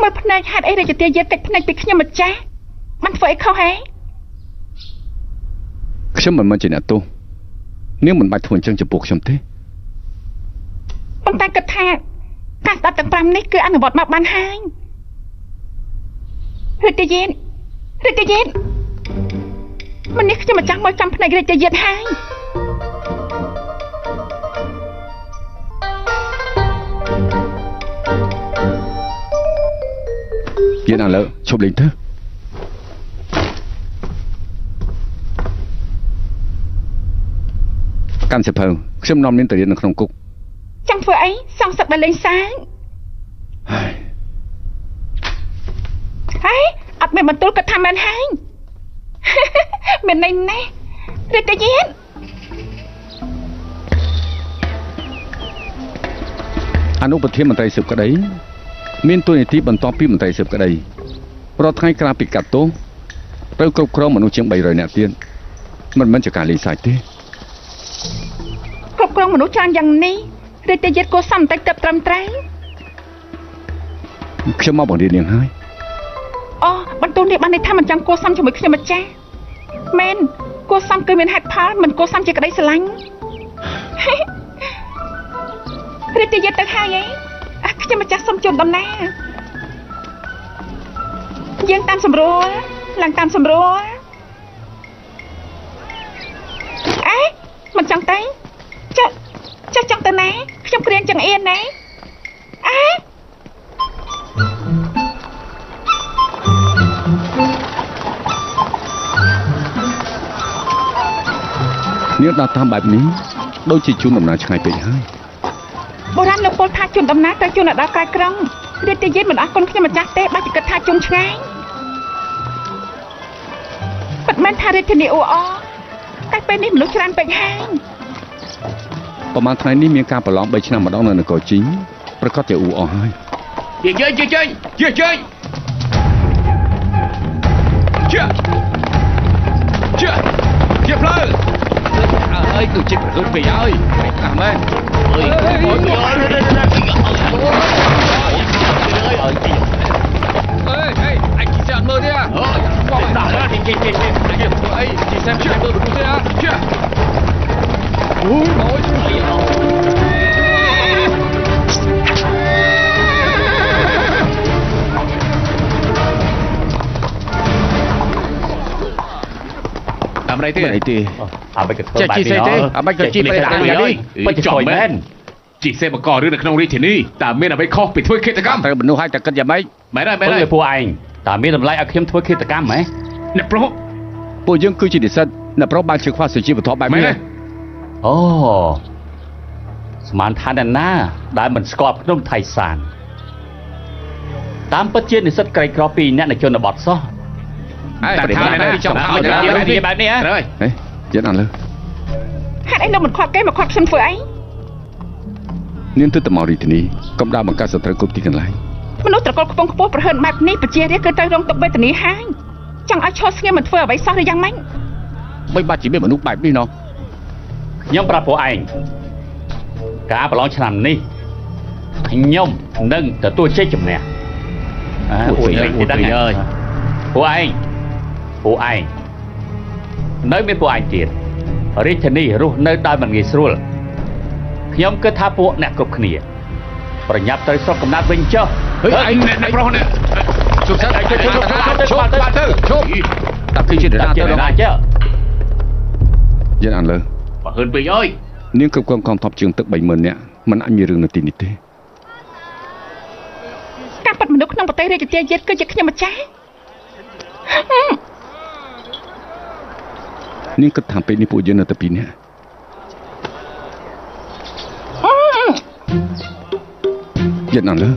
មើលភ្នែកហេតុអីរាជទាយានតិចភ្នែកពីខ្ញុំម្ចាស់បានធ្វើអីខុសហេ
ខ្ញុំមិនមែនជាអ្នកទោសនាងមិនបាច់ធ្វើអញ្ចឹងចំពោះខ្ញុំទេ
ប៉ុន្តែគិតថាការស្ដាប់ទាំង5នេះគឺអនុវត្តមកបានហើយរាជទាយានមិននេះខ្ញុំម្ចាស់មកចាំភ្នែករាជទាយានហើយ
យានអានលើឈប់លេងទៅកាន់សិភៅខ្ញុំនាំនាងទៅរៀននៅក្នុងគុក
ចង់ធ្វើអីសងសឹកដល់លេងសើចហើយអត់មានបន្ទូលគាត់ថាមែនហើយ មានន័យណាស់រាជទាយាន
អនុប្រធានមន្ត្រីស៊ើបក្តីមានតួនាទីបន្ទាប់ពីមន្ត្រីស៊ើបក្តីប្រថ្ងៃក្រៅពីកាត់ទោសត្រូវគ្រប់គ្រងមនុស្សជាង300នាក់ទៀតមិនមែនជាការលេងសើចទេ
គ្រប់គ្រងមនុស្សច្រើនយ៉ាងនេះរាជទាយានគួរសមតែទៅត្រឹមត្រូវ
ខ្ញុំមកបង្រៀននាងហើយ
អូបន្ទូននេះបានន័យថាមិនចង់គួសមជាមួយខ្ញុំម្ចាស់មែនគួសមគឺមានហេតុផលមិនគួសមជាក្តីស្រឡាញ់ព្រឹត្តិយេទៅហើយឯងខ្ញុំម្ចាស់សូមជូនដំណើរយើងតាមសម្រួលឡើងតាមសម្រួលអេមិនចង់ទៅចុះចង់ទៅណាខ្ញុំក្រៀនចង្អៀនណាអេ
នាងដើរតាមបែបនេះដូចជាជួនដំណើរឆ្ងាយពេកហើយ
បុរាណលោកពលថាជូនដំណើរទៅជូនដល់ក្រៅក្រុងរាជទាយាយមិនអរគុណខ្ញុំម្ចាស់ទេបើជាគិតថាជុំឆ្ងាយពិតមែនថារាជធានីអ៊ូអតែពេលនេះមនុស្សច្រើនពេកហើយ
ប្រហែលថ្ងៃនេះមានការប្រឡង3ឆ្នាំម្ដងនៅនគរជីងប្រកាសជាអ៊ូអស់ហើយ
ជាចេញជាចេញជាចេញជាផ្លូវអើយដូចជាប្រហុតពេកហើយអាមែនអើយអញគិតមើលទេអូយបងដាក់ចេញអីជីសែមជួយមើលទៅទេជាអូយអើយทำอะไรที่
เอาไปกระตุ้นแบบนี้
เอาไปกระจีไปได้เลยไปจ่อยแม่นจีเซ่มาก่อเรื่องในขนมรีที่นี่แต่เมียน่ะไปข้อปิดถ้วยกิจกรรมแต่บรรลุให้แต่กันอย่าไม่ได้
เลยผู้ไอ้แต่เมียทำไรเอาเข้มถ้วยกิจกรรมไหม
เนี่ยเพราะผู้ยังคือจีดิสันเนี่ยเพราะบางชื่อความสุจีบทอแบบนี้
โอ้สมานทานหน้าได้เหมือนสกอร์ขนมไทยสานตามประเจนในสัตว์ไก่กรอปีเนี่ยในชนบทซ้อ
แต่ทานในที่จับเขาจะแบบนี้
เลยเย็นอันเลย
ហេតុអីនៅមិនខ្វាត់គេមកខ្វាត់ខ្ញុំធ្វើអី
នាងទៅតែមករីទីនេះកុំដើរបង្កើតសត្រូវគ្រប់ទីកន្លែង
មនុស្សត្រកូលខ្ពងខ្ពស់ប្រហិនបែបនេះប្រជារាស្ត្រគឺត្រូវរងទុក្ខវេទនាហើយចង់ឲ្យឈរស្ងៀមមិនធ្វើអ្វីសោះឬយ៉ាងម៉េច
បីបាច់ជាមានមនុស្សបែបនេះណោះ
ខ្ញុំប្រាប់ពួកឯងការប្រឡងឆ្នាំនេះខ្ញុំនឹងទទួលជ័យជំនះពួកឯងនៅមានពួកឯងទៀតរាជធានីរស់នៅដោយមិនងាយស្រួលខ្ញុំគិតថាពួកអ្នកគ្រប់គ្នាប្រញាប់ទៅស្រុកកំណើតវិញចុះ
ឯងអ្នកប្រុសនេះជុំសិនជុំទៅ
តាពីជាតាទៅ
ចុះ
យេនអានលើ
បើហ៊ើនពេកអើយ
នាងគ្រប់គ្រងកងទ័ពជើងទឹក 30000 នាក់មិនអាចមានរឿងនៅទីនេះទេ
ការប៉ັດមនុស្សក្នុងប្រទេសរាជទាយាទគឺជាខ្ញុំម្ចាស់
នាងគិតថាពេលនេះពួកយើងនៅតែពីរនាក់យេនអានលើ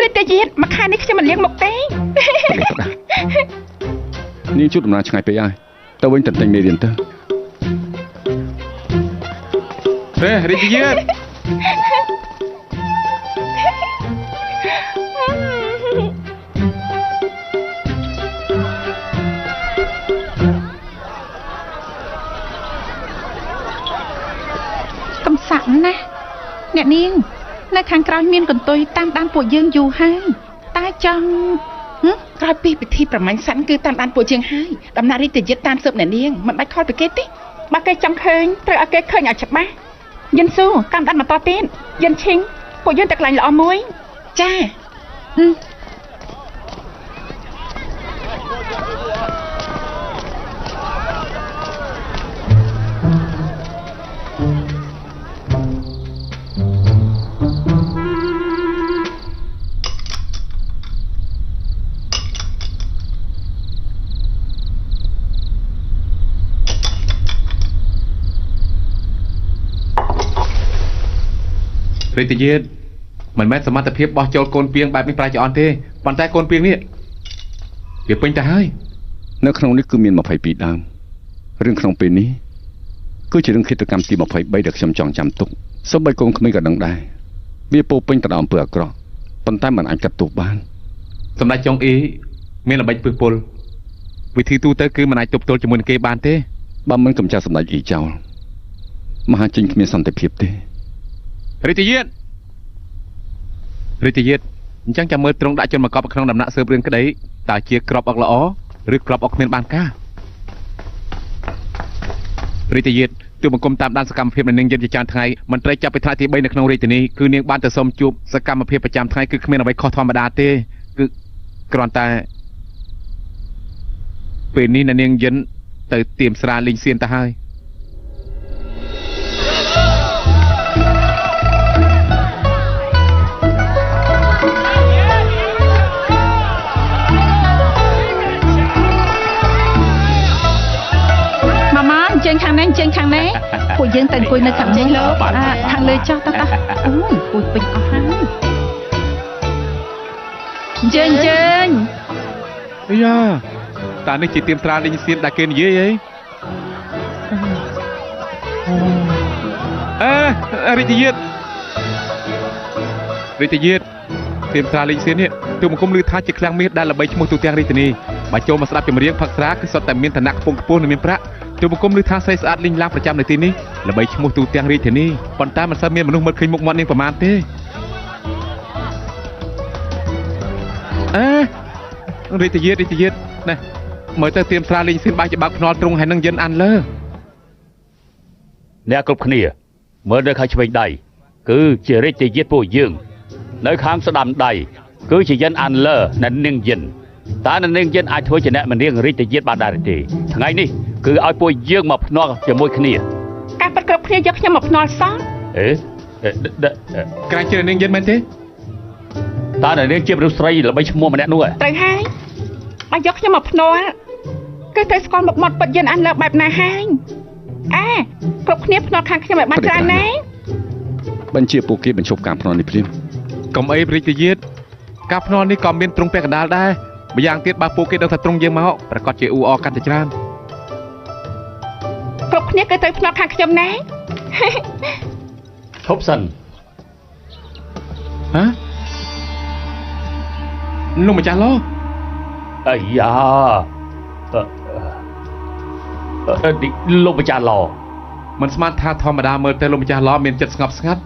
រាជទាយាទមកខាងនេះខ្ញុំមិនលៀងមកទេ
នាងជួបដំណើរឆ្ងាយពេកហើយទៅវិញតន្ទិញមេរៀនទៅ
រាជយាទ
កំសាក់ណាស់អ្នកនាងនៅខាងក្រោយមានកន្ទុយតាមដានពួកយើងយូរហើយតែចង់
ក្រោយពីពិធីប្រមាញ់សันគឺតាមដានពួកយើងហើយដំណាក់រាជយាទតាមស៊ើបអ្នកនាងមិនបាច់ខលពីគេទេបើគេចង់ឃើញត្រូវឲ្យគេឃើញឲ្យច្បាស់យិនស៊ូតាមដានបន្តទៀតយិនឈីងពួកយើងតែកន្លែងល្អមួយចា
រាជយាទមិនមែនសមត្ថភាពបោះចូលកូនពីងបែបនេះប្រាជ្ញអន់ទេប៉ុន្តែកូនពីងនេះវាពេញទៅហើយ
នៅក្នុងនេះគឺមាន22ដើមរឿងក្នុងពេលនេះគឺជារឿងឃាតកម្មទី23ដែលខ្ញុំចង់ចាំទុកសូម្បីកូនក្មេងក៏ដឹងដែរវាពោពេញទៅដោយអំពើអាក្រក់ប៉ុន្តែមិនអាចកាត់ទោសបាន
សម្ដេចចុងអ៊ីមានល្បិចពឹសពុលវិធីទូទៅគឺមិនអាចទប់ទល់ជាមួយនឹងគេបានទេ
បើមិនកំចាត់សម្ដេចអ៊ីចោលមហាជិញគ្មានសន្តិភាពទេ
រាជយាទ អញ្ចឹងចាំមើលត្រង់ដាក់ជនមកកប់ក្នុងដំណាក់ស៊ើបរឿងក្តីតើជាក្របអុកល្អឬក្របអុកគ្មានបានការរាជយាតទូបង្គំតាមដានសកម្មភាពនៃនាងយិនជាច្រើនថ្ងៃមន្ត្រីចាប់ពីថ្នាក់ទី3នៅក្នុងរាជធានីគឺនាងបានទៅសុំជួបសកម្មភាពប្រចាំថ្ងៃគឺគ្មានអ្វីខុសធម្មតាទេគឺគ្រាន់តែពេលនេះនាងយិនទៅទៀមស្រាលេងសៀនទៅហើយ
ជើងខាងនេះជើងខាងនេះពួកយើងទៅអង្គុយនៅខាងជើងលើខាងលើចុះតោះអូយអង្គុយពេញអស់ហើយជើង
អាយ៉ាតើនេះជាទៀមត្រាលេងសៀនដែលគេនិយាយអីរាជយាតទៀមត្រាលេងសៀននេះទូបង្គំឮថាជាឃ្លាំងមាសដែលល្បីឈ្មោះទូទាំងរាជធានីបើចូលមកស្ដាប់ចម្រៀងផឹកស្រាគឺសុទ្ធតែមានឋានៈខ្ពង់ខ្ពស់និងមានប្រាក់ទូបង្គំឮថាស្រីស្អាតលេងឡាប្រចាំនៅទីនេះល្បីឈ្មោះទូទាំងរាជធានីប៉ុន្តែមិនសូវមានមនុស្សមើលឃើញមុខមាត់នាងប្រមាណទេរាជយាតណែមើលទៅទៀមត្រាលេងសៀនបាយជាបើកភ្នាល់ទ្រង់ហើយនឹងយិនអានលើ
អ្នកគ្រប់គ្នាមើលនៅខាងឆ្វេងដៃគឺជារាជយាតពួកយើងនៅខាងស្ដាំដៃគឺជាយិនអានលើនិងនាងយិនតើនាងយិនអាចធ្វើជាអ្នកមនាងរាជយាតបានដែរទេថ្ងៃនេះគឺឲ្យពួកយើងមកភ្នាល់ជាមួយគ្នា
ការប៉ັດគ្រប់គ្នាយកខ្ញុំមកភ្នាល់សោះ
ក្រែងជានាងយិនមែនទេ
តើនាងជាមនុស្សស្រីល្បីឈ្មោះម្នាក់នោះ
ត្រូវហើយបើយកខ្ញុំមកភ្នាល់គឺត្រូវស្គាល់មុខមាត់ប៉ັດយិនអានលើបែបណាហើយគ្រប់គ្នាភ្នាល់ខាងខ្ញុំឲ្យបានច្រើនណា
បញ្ជាពួកគេបញ្ឈប់ការភ្នាល់នេះព្រា
កុំអីរាជយាតការភ្នាល់នេះក៏មានទ្រង់ពាក់កណ្ដាលដែរម្យ៉ាងទៀតបើពួកគេដឹងថាទ្រង់យើងមកប្រកាសជាអ៊ូអរកាន់តែច្រើន
គ្រប់គ្នាគឺត្រូវភ្នាល់ខាងខ្ញុំណា
ឈប់សិន
លោកម្ចាស់ឡ
អាយ៉ាលោកម្ចាស់ឡ
មិនស្មានថាធម្មតាមើលទៅលោកម្ចាស់ឡមានចិត្តស្ងប់ស្ងាត់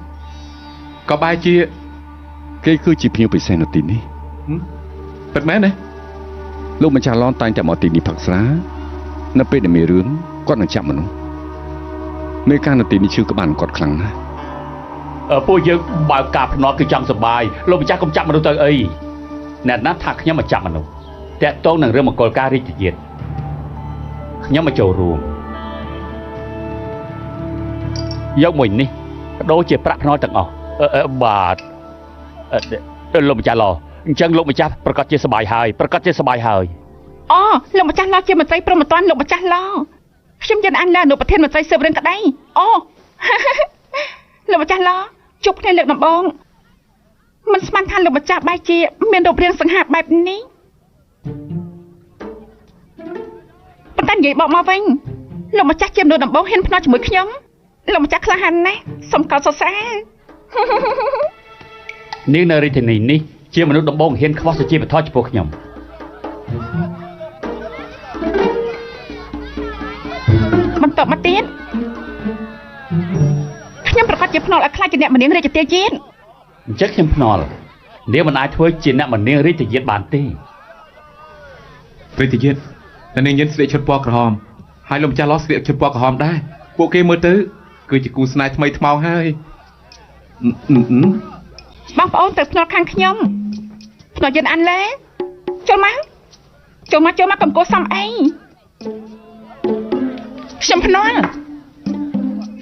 ក៏បែរជា
គេគឺជាភ្ញៀវពិសេសនៅទីនេះ
ពិតមែនទេ
លោកម្ចាស់ឡតែងតែមកទីនេះផឹកស្រានៅពេលដែលមានរឿងគាត់នឹងចាប់មនុស្សមេការនៅទីនេះឈឺក្បាលគាត់ខ្លាំងណាស់
ពួកយើងបើកការភ្នាល់គឺចង់សុបាយលោកម្ចាស់កុំចាប់មនុស្សទៅអីអ្នកណាថាខ្ញុំមកចាប់មនុស្សតាក់ទងនឹងរឿងមង្គលការរាជយាតខ្ញុំមកចូលរួមយកមួយនេះបដូរជាប្រាក់ភ្នាល់ទាំងអស់បាទលោកម្ចាស់ឡអញ្ចឹងលោកម្ចាស់ប្រកាសជាសប្បាយហើយ
លោកម្ចាស់ឡជាមន្ត្រីព្រហ្មទណ្ឌលោកម្ចាស់ឡខ្ញុំយិនអានឡាអនុប្រធានមន្ត្រីស៊ើបរឿងក្តីលោកម្ចាស់ឡជួបគ្នាលើកដំបូងមិនស្មានថាលោកម្ចាស់បែរជាមានរូបរាងសង្ហាបែបនេះប៉ុន្តែនិយាយបកមកវិញលោកម្ចាស់ជាមនុស្សដំបូងហ៊ានភ្នាល់ជាមួយខ្ញុំលោកម្ចាស់ក្លាហានណាស់សូមកោតសរសើរ
នាងនៅរាជធានីនេះជាមនុស្សដំបូងហ៊ានខ្វះសុជីវធម៌ចំពោះខ្ញុំ
បន្តមកទៀតខ្ញុំប្រកាសជាភ្នាល់ឲ្យខ្លាចជាអ្នកមនាងរាជទាយាត
អញ្ចឹងខ្ញុំភ្នាល់នាងមិនអាចធ្វើជាអ្នកមនាងរាជយាតបានទេ
រាជយាតតែនាងយិនស្លៀកឈុតពណ៌ក្រហមហើយលោកម្ចាស់ឡស្លៀកឈុតពណ៌ក្រហមដែរពួកគេមើលទៅគឺជាគូស្នេហ៍ថ្មីថ្មោងហើយ
បងប្អូនទៅភ្នាល់ខាងខ្ញុំភ្នាល់យិនអានឡេចូលមកកំគោសំអីខ្ញុំភ្នាល់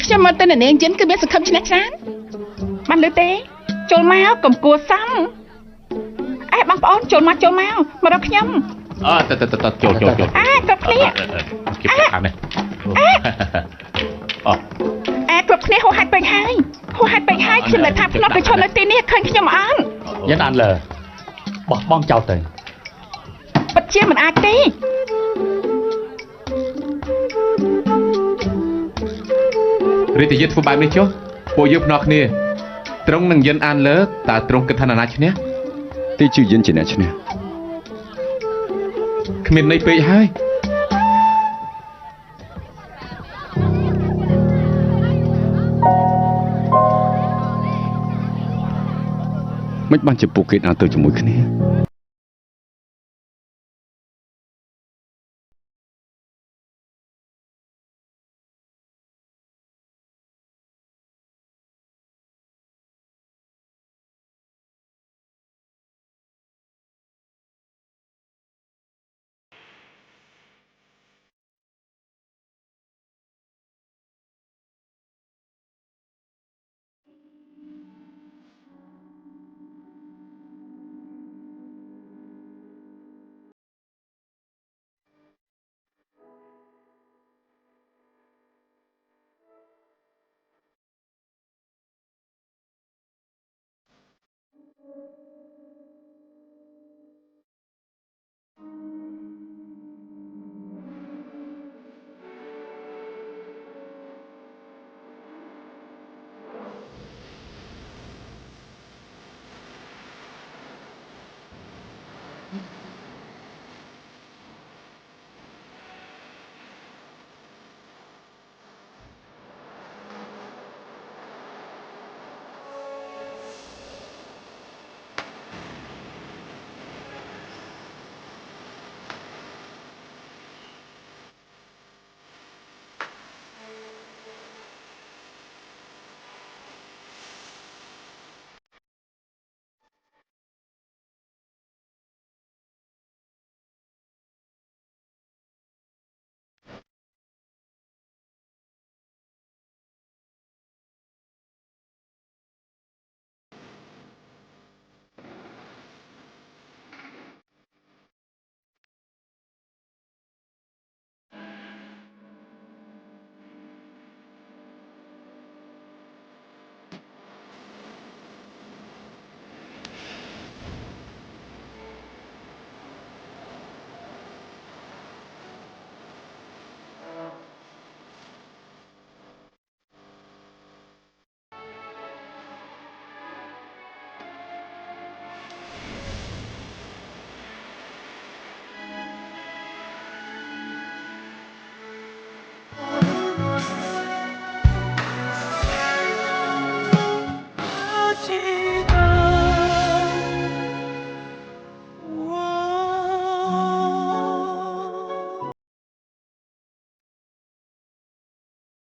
ខ្ញុំមកទៅនាងយិនគឺមានសង្ឃឹមឈ្នះច្រើនបានលើទេចូលមកកំគោសំបងប្អូនចូលមករកខ្ញុំ
ទៅចូល
គ្រប់គ្នា
គេខាងនេះ
គ្រប់គ្នាហួសហេតុពេកហើយខ្ញុំនៅថាភ្នាល់ទៅឈរនៅទីនេះឃើញខ្ញុំអត់
យិនអានលើបោះបង់ចោលទៅ
ពិតជាមិនអាចទេ
រាជយាតធ្វើបែបនេះចុះពួកយើងភ្នាល់គ្នាត្រង់នឹងយិនអានលើតើត្រង់គិតថាណាឈ្នះ
ទីជឿយិនជាអ្នកឈ្នះ
គ្មានន័យពេកហើយ
មិនបានជាពួកគេដើរទៅជាមួយគ្នា